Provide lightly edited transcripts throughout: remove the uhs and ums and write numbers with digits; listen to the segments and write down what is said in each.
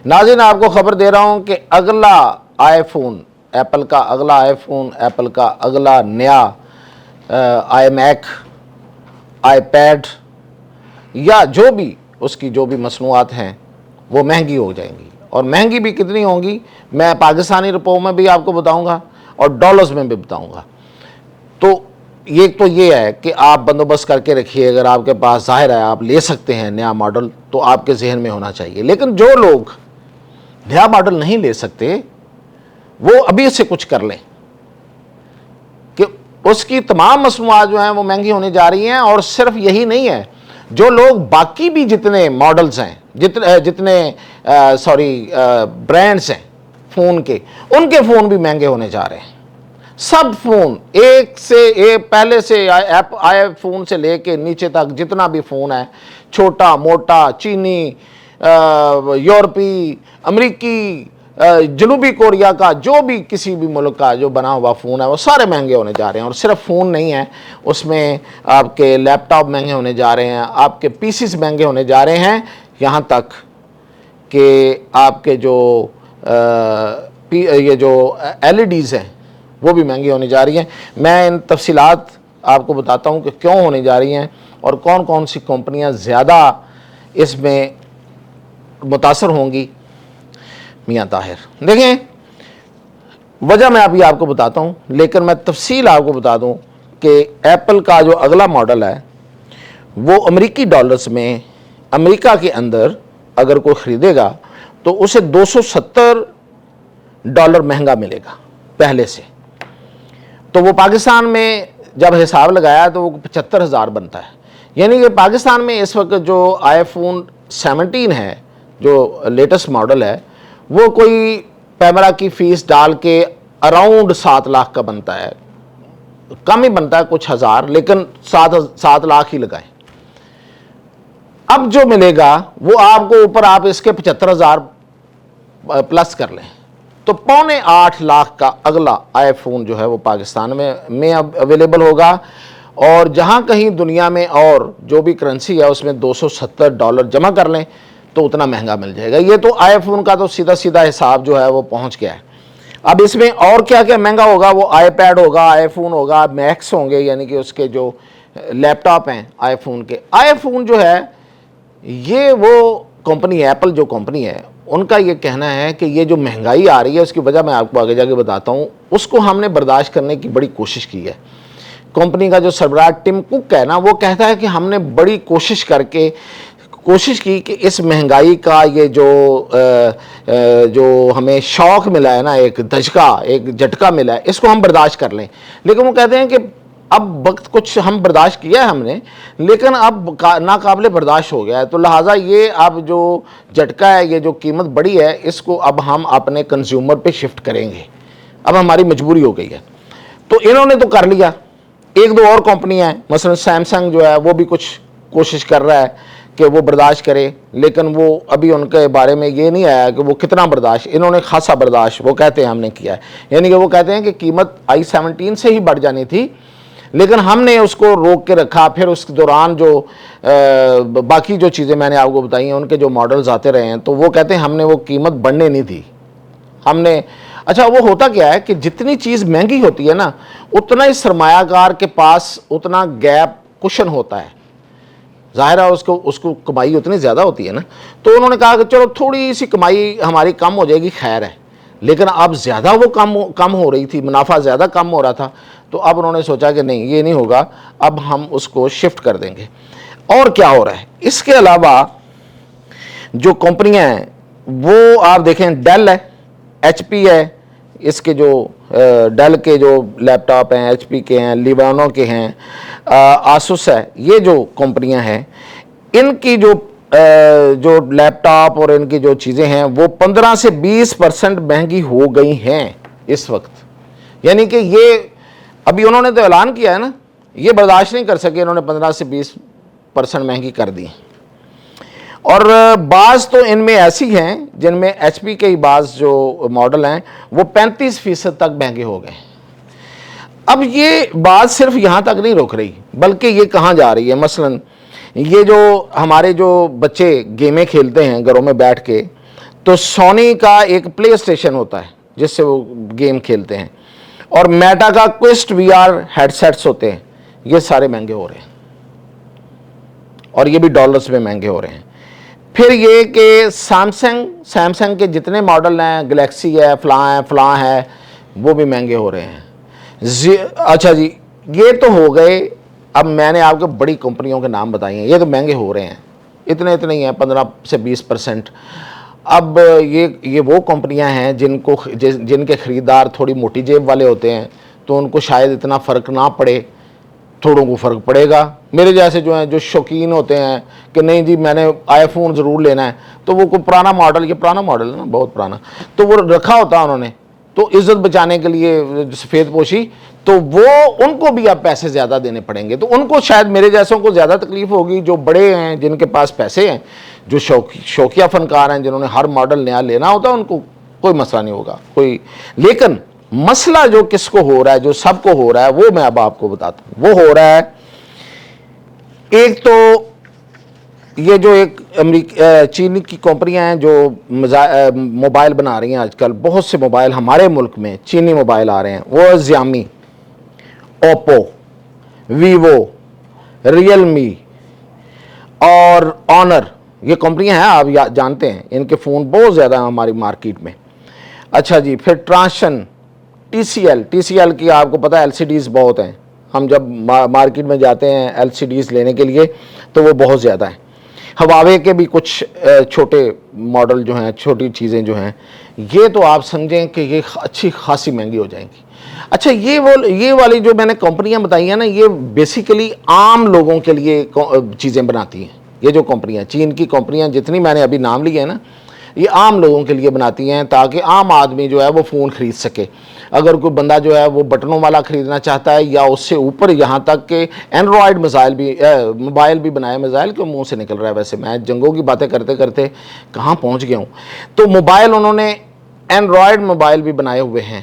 ناظرین آپ کو خبر دے رہا ہوں کہ اگلا آئی فون، ایپل کا اگلا آئی فون، ایپل کا اگلا نیا آئی میک، آئی پیڈ یا جو بھی اس کی جو بھی مصنوعات ہیں وہ مہنگی ہو جائیں گی، اور مہنگی بھی کتنی ہوں گی میں پاکستانی روپوں میں بھی آپ کو بتاؤں گا اور ڈالرز میں بھی بتاؤں گا۔ تو یہ ہے کہ آپ بندوبست کر کے رکھیے، اگر آپ کے پاس ظاہر ہے آپ لے سکتے ہیں نیا ماڈل تو آپ کے ذہن میں ہونا چاہیے، لیکن جو لوگ نیا ماڈل نہیں لے سکتے وہ ابھی سے کچھ کر لیں کہ اس کی تمام مصنوعات جو ہیں وہ مہنگی ہونے جا رہی ہیں۔ اور صرف یہی نہیں ہے، جو لوگ باقی بھی جتنے ماڈلز ہیں، جتنے برانڈز ہیں فون کے، ان کے فون بھی مہنگے ہونے جا رہے ہیں۔ سب فون ایک سے پہلے سے آئی فون سے لے کے نیچے تک جتنا بھی فون ہے، چھوٹا موٹا، چینی، یورپی، امریکی، جنوبی کوریا کا، جو بھی کسی بھی ملک کا جو بنا ہوا فون ہے وہ سارے مہنگے ہونے جا رہے ہیں۔ اور صرف فون نہیں ہے، اس میں آپ کے لیپ ٹاپ مہنگے ہونے جا رہے ہیں، آپ کے پی سیز مہنگے ہونے جا رہے ہیں، یہاں تک کہ آپ کے یہ جو ایل ای ڈیز ہیں وہ بھی مہنگی ہونے جا رہی ہیں۔ میں ان تفصیلات آپ کو بتاتا ہوں کہ کیوں ہونے جا رہی ہیں اور کون کون سی کمپنیاں زیادہ اس میں متاثر ہوں گی۔ میاں طاہر دیکھیں، وجہ میں ابھی آپ کو بتاتا ہوں، لیکن میں تفصیل آپ کو بتا دوں کہ ایپل کا جو اگلا ماڈل ہے وہ امریکی ڈالرز میں امریکہ کے اندر اگر کوئی خریدے گا تو اسے $270 مہنگا ملے گا پہلے سے، تو وہ پاکستان میں جب حساب لگایا تو وہ 75,000 بنتا ہے۔ یعنی کہ پاکستان میں اس وقت جو آئی فون 17 ہے، جو لیٹسٹ ماڈل ہے، وہ کوئی پیمرا کی فیس ڈال کے اراؤنڈ 7 لاکھ کا بنتا ہے، کم ہی بنتا ہے کچھ ہزار، لیکن 7 لاکھ ہی لگائیں۔ اب جو ملے گا وہ آپ کو اوپر آپ اس کے 75,000 پلس کر لیں تو 7.25 لاکھ کا اگلا آئی فون جو ہے وہ پاکستان میں اب اویلیبل ہوگا، اور جہاں کہیں دنیا میں اور جو بھی کرنسی ہے اس میں $270 جمع کر لیں تو اتنا مہنگا مل جائے گا۔ یہ تو آئی فون کا تو سیدھا حساب جو ہے وہ پہنچ گیا ہے۔ اب اس میں اور کیا کیا مہنگا ہوگا، وہ آئی پیڈ ہوگا، آئی فون ہوگا، میکس ہوں گے، یعنی کہ اس کے جو لیپ ٹاپ ہیں آئی فون کے۔ آئی فون جو ہے یہ وہ کمپنی ایپل جو کمپنی ہے، ان کا یہ کہنا ہے کہ یہ جو مہنگائی آ رہی ہے اس کی وجہ میں آپ کو آگے جا کے بتاتا ہوں، اس کو ہم نے برداشت کرنے کی بڑی کوشش کی ہے۔ کمپنی کا جو سربراہ ٹم کک ہے نا، وہ کہتا ہے کہ ہم نے بڑی کوشش کی کہ اس مہنگائی کا یہ جو ہمیں شوق ملا ہے نا، ایک دھچکا، ایک جھٹکا ملا ہے، اس کو ہم برداشت کر لیں۔ لیکن وہ کہتے ہیں کہ اب وقت کچھ ہم برداشت کیا ہے ہم نے، لیکن اب ناقابل برداشت ہو گیا ہے، تو لہٰذا یہ اب جو جھٹکا ہے، یہ جو قیمت بڑی ہے، اس کو اب ہم اپنے کنزیومر پہ شفٹ کریں گے، اب ہماری مجبوری ہو گئی ہے۔ تو انہوں نے تو کر لیا، ایک دو اور کمپنیاں ہیں، مثلا سیمسنگ جو ہے وہ بھی کچھ کوشش کر رہا ہے کہ وہ برداشت کرے، لیکن وہ ابھی ان کے بارے میں یہ نہیں آیا کہ وہ کتنا برداشت، انہوں نے خاصا برداشت وہ کہتے ہیں ہم نے کیا ہے۔ یعنی کہ وہ کہتے ہیں کہ قیمت i17 سے ہی بڑھ جانی تھی، لیکن ہم نے اس کو روک کے رکھا، پھر اس دوران جو باقی جو چیزیں میں نے آپ کو بتائی ہیں ان کے جو ماڈلز آتے رہے ہیں، تو وہ کہتے ہیں ہم نے وہ قیمت بڑھنے نہیں دی، ہم نے اچھا وہ ہوتا کیا ہے کہ جتنی چیز مہنگی ہوتی ہے نا، اتنا ہی سرمایہ کار کے پاس اتنا گیپ کشن ہوتا ہے، ظاہر ہے اس کو کمائی اتنی زیادہ ہوتی ہے نا، تو انہوں نے کہا کہ چلو تھوڑی سی کمائی ہماری کم ہو جائے گی، خیر ہے، لیکن اب زیادہ وہ کم ہو رہی تھی، منافع زیادہ کم ہو رہا تھا، تو اب انہوں نے سوچا کہ نہیں یہ نہیں ہوگا، اب ہم اس کو شفٹ کر دیں گے۔ اور کیا ہو رہا ہے اس کے علاوہ جو کمپنیاں ہیں وہ آپ دیکھیں، ڈیل ہے، ایچ پی ہے، اس کے جو ڈیل کے جو لیپ ٹاپ ہیں ایچ پی کے ہیں، لیوانو کے ہیں، آسوس ہے، یہ جو کمپنیاں ہیں ان کی جو لیپ ٹاپ اور ان کی جو چیزیں ہیں وہ 15 سے 20% مہنگی ہو گئی ہیں اس وقت۔ یعنی کہ یہ ابھی انہوں نے تو اعلان کیا ہے نا، یہ برداشت نہیں کر سکے، انہوں نے 15 سے 20% مہنگی کر دی۔ اور بعض تو ان میں ایسی ہیں جن میں ایچ پی کے ہی بعض جو ماڈل ہیں وہ 35% تک مہنگے ہو گئے۔ اب یہ بات صرف یہاں تک نہیں روک رہی، بلکہ یہ کہاں جا رہی ہے، مثلا یہ جو ہمارے جو بچے گیمیں کھیلتے ہیں گھروں میں بیٹھ کے، تو سونی کا ایک پلے اسٹیشن ہوتا ہے جس سے وہ گیم کھیلتے ہیں, اور میٹا کا cost V R headsets ہوتے ہیں. یہ سارے مہنگے ہو رہے ہیں اور یہ بھی ڈالرز میں مہنگے ہو رہے ہیں. پھر یہ کہ سیمسنگ کے جتنے ماڈل ہیں, گلیکسی ہے, فلاں ہے, وہ بھی مہنگے ہو رہے ہیں. اچھا جی, یہ تو ہو گئے. اب میں نے آپ کو بڑی کمپنیوں کے نام بتائے ہیں, یہ تو مہنگے ہو رہے ہیں, اتنے ہی ہیں 15 سے 20%. اب یہ وہ کمپنیاں ہیں جن کے خریدار تھوڑی موٹی جیب والے ہوتے ہیں, تو ان کو شاید اتنا فرق نہ پڑے, تھوڑوں کو فرق پڑے گا. میرے جیسے جو ہیں, جو شوقین ہوتے ہیں کہ نہیں جی میں نے آئی فون ضرور لینا ہے, تو وہ کوئی پرانا ماڈل, یہ پرانا ماڈل ہے نا, بہت پرانا, تو وہ رکھا ہوتا ہے انہوں نے, تو عزت بچانے کے لیے سفید پوشی, تو وہ ان کو بھی اب پیسے زیادہ دینے پڑیں گے. تو ان کو شاید میرے جیسوں کو زیادہ تکلیف ہوگی. جو بڑے ہیں, جن کے پاس پیسے ہیں, جو شوقیہ فنکار ہیں, جنہوں نے ہر ماڈل نیا لینا ہوتا ہے, ان کو کوئی مسئلہ نہیں ہوگا کوئی. لیکن مسئلہ جو کس کو ہو رہا ہے, جو سب کو ہو رہا ہے, وہ میں اب آپ کو بتاتا ہوں. وہ ہو رہا ہے, ایک تو یہ جو ایک چینی کی کمپنیاں ہیں جو موبائل بنا رہی ہیں آج کل, بہت سے موبائل ہمارے ملک میں چینی موبائل آ رہے ہیں. وہ زیامی, اوپو, ویوو, ریئل می اور آنر, یہ کمپنیاں ہیں, آپ جانتے ہیں ان کے فون بہت زیادہ ہیں ہماری مارکیٹ میں. اچھا جی, پھر ٹرانشن, ٹی سی ایل کی آپ کو پتہ ہے ایل سی ڈیز بہت ہیں. ہم جب مارکیٹ میں جاتے ہیں ایل سی ڈیز لینے کے لیے تو وہ بہت زیادہ ہیں. ہواوے کے بھی کچھ چھوٹے ماڈل جو ہیں, چھوٹی چیزیں جو ہیں, یہ تو آپ سمجھیں کہ یہ اچھی خاصی مہنگی ہو جائیں گی. اچھا, یہ والی جو میں نے کمپنیاں بتائی ہیں نا, یہ بیسیکلی عام لوگوں کے لیے چیزیں بناتی ہیں. یہ جو کمپنیاں, چین کی کمپنیاں جتنی میں نے ابھی نام لیے ہیں نا, یہ عام لوگوں کے لیے بناتی ہیں تاکہ عام آدمی جو ہے وہ فون خرید سکے. اگر کوئی بندہ جو ہے وہ بٹنوں والا خریدنا چاہتا ہے, یا اس سے اوپر یہاں تک کہ اینڈرائڈ موبائل بھی بنائے. موبائل کے منہ سے نکل رہا ہے, ویسے میں جنگوں کی باتیں کرتے کرتے کہاں پہنچ گیا ہوں. تو موبائل انہوں نے اینڈرائڈ موبائل بھی بنائے ہوئے ہیں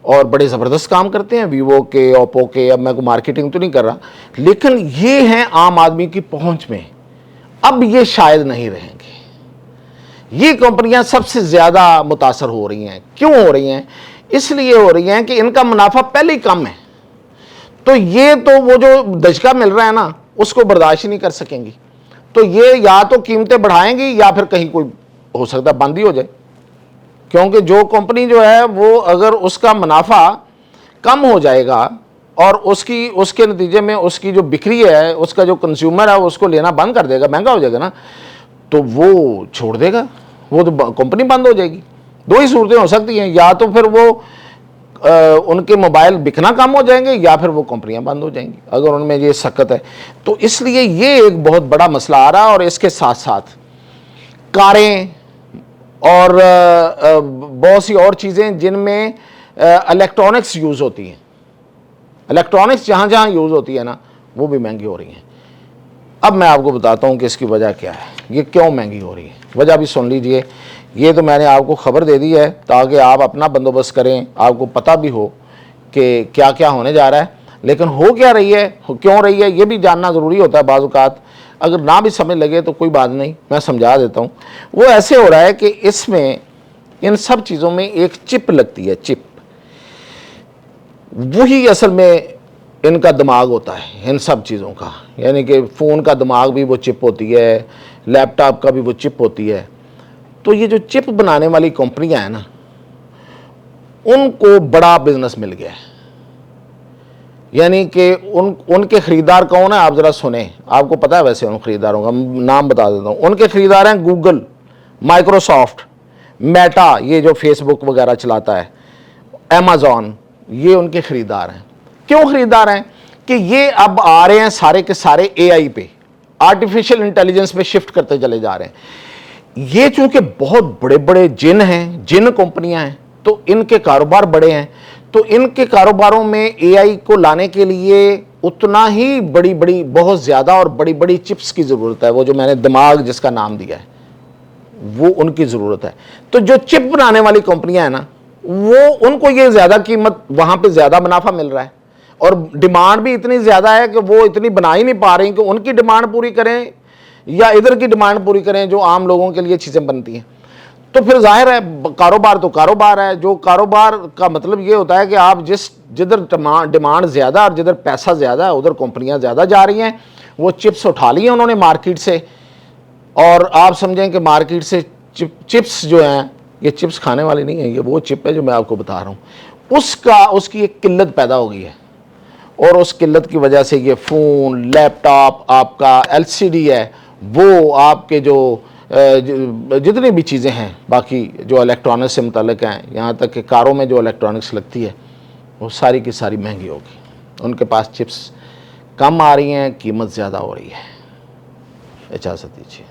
اور بڑے زبردست کام کرتے ہیں, ویوو کے, اوپو کے. اب میں کوئی مارکیٹنگ تو نہیں کر رہا, لیکن یہ ہیں عام آدمی کی پہنچ میں. اب یہ شاید نہیں رہیں گے. یہ کمپنیاں سب سے زیادہ متاثر ہو رہی ہیں. کیوں ہو رہی ہیں؟ اس لیے ہو رہی ہیں کہ ان کا منافع پہلے ہی کم ہے, تو یہ تو وہ جو دھچکا مل رہا ہے نا, اس کو برداشت ہی نہیں کر سکیں گی. تو یہ یا تو قیمتیں بڑھائیں گی, یا پھر کہیں کوئی ہو سکتا ہے بند ہی ہو جائے. کیونکہ جو کمپنی جو ہے وہ اگر اس کا منافع کم ہو جائے گا اور اس کے نتیجے میں اس کی جو بکری ہے, اس کا جو کنزیومر ہے, اس کو لینا بند کر دے گا, مہنگا ہو جائے گا نا, تو وہ چھوڑ دے گا, وہ تو کمپنی بند ہو جائے گی. دو ہی صورتیں ہو سکتی ہیں, یا تو پھر وہ ان کے موبائل بکنا کم ہو جائیں گے, یا پھر وہ کمپنیاں بند ہو جائیں گی, اگر ان میں یہ سکت ہے. تو اس لیے یہ ایک بہت بڑا مسئلہ آ رہا ہے. اور اس کے ساتھ ساتھ کاریں اور بہت سی اور چیزیں جن میں الیکٹرانکس یوز ہوتی ہیں, الیکٹرانکس جہاں جہاں یوز ہوتی ہے نا, وہ بھی مہنگی ہو رہی ہیں. اب میں آپ کو بتاتا ہوں کہ اس کی وجہ کیا ہے, یہ کیوں مہنگی ہو رہی ہے. وجہ بھی سن لیجئے. یہ تو میں نے آپ کو خبر دے دی ہے تاکہ آپ اپنا بندوبست کریں, آپ کو پتہ بھی ہو کہ کیا کیا ہونے جا رہا ہے. لیکن ہو کیا رہی ہے, کیوں رہی ہے, یہ بھی جاننا ضروری ہوتا ہے. بعض اوقات اگر نہ بھی سمجھ لگے تو کوئی بات نہیں, میں سمجھا دیتا ہوں. وہ ایسے ہو رہا ہے کہ اس میں ان سب چیزوں میں ایک چپ لگتی ہے, چپ. وہی اصل میں ان کا دماغ ہوتا ہے ان سب چیزوں کا. یعنی کہ فون کا دماغ بھی وہ چپ ہوتی ہے, لیپ ٹاپ کا بھی وہ چپ ہوتی ہے. تو یہ جو چپ بنانے والی کمپنیاں ہیں نا, ان کو بڑا بزنس مل گیا ہے. یعنی کہ ان کے خریدار کون ہیں, آپ ذرا سنیں. آپ کو پتہ ہے ویسے ان خریداروں کا نام بتا دیتا ہوں. ان کے خریدار ہیں گوگل, مائکروسافٹ, میٹا, یہ جو فیس بک وغیرہ چلاتا ہے, ایمیزون, یہ ان کے خریدار ہیں. کیوں خریدار ہیں؟ کہ یہ اب آ رہے ہیں سارے کے سارے اے آئی پہ, آرٹیفیشل انٹیلیجنس پہ شفٹ کرتے چلے جا رہے ہیں. یہ چونکہ بہت بڑے بڑے جن ہیں, جن کمپنیاں ہیں, تو ان کے کاروبار بڑے ہیں. تو ان کے کاروباروں میں اے آئی کو لانے کے لیے اتنا ہی بڑی بڑی, بہت زیادہ اور بڑی بڑی چپس کی ضرورت ہے. وہ جو میں نے دماغ جس کا نام دیا ہے, وہ ان کی ضرورت ہے. تو جو چپ بنانے والی کمپنیاں ہیں نا, وہ ان کو یہ زیادہ قیمت, وہاں پہ زیادہ منافع مل رہا ہے. اور ڈیمانڈ بھی اتنی زیادہ ہے کہ وہ اتنی بنا ہی نہیں پا رہی کہ ان کی ڈیمانڈ پوری کریں یا ادھر کی ڈیمانڈ پوری کریں جو عام لوگوں کے لیے چیزیں بنتی ہیں. تو پھر ظاہر ہے کاروبار تو کاروبار ہے. جو کاروبار کا مطلب یہ ہوتا ہے کہ آپ جدھر ڈیمانڈ زیادہ اور جدھر پیسہ زیادہ ہے ادھر کمپنیاں زیادہ جا رہی ہیں. وہ چپس اٹھا لی ہیں انہوں نے مارکیٹ سے, اور آپ سمجھیں کہ مارکیٹ سے چپس جو ہیں, یہ چپس کھانے والی نہیں ہیں, یہ وہ چپ ہے جو میں آپ کو بتا رہا ہوں, اس کی ایک قلت پیدا ہو گئی ہے. اور اس قلت کی وجہ سے یہ فون, لیپ ٹاپ, آپ کا LCD ہے, وہ آپ کے جو جتنی بھی چیزیں ہیں باقی جو الیکٹرانکس سے متعلق ہیں, یہاں تک کہ کاروں میں جو الیکٹرانکس لگتی ہے وہ ساری کی ساری مہنگی ہوگی. ان کے پاس چپس کم آ رہی ہیں, قیمت زیادہ ہو رہی ہے. اجازت دیجیے.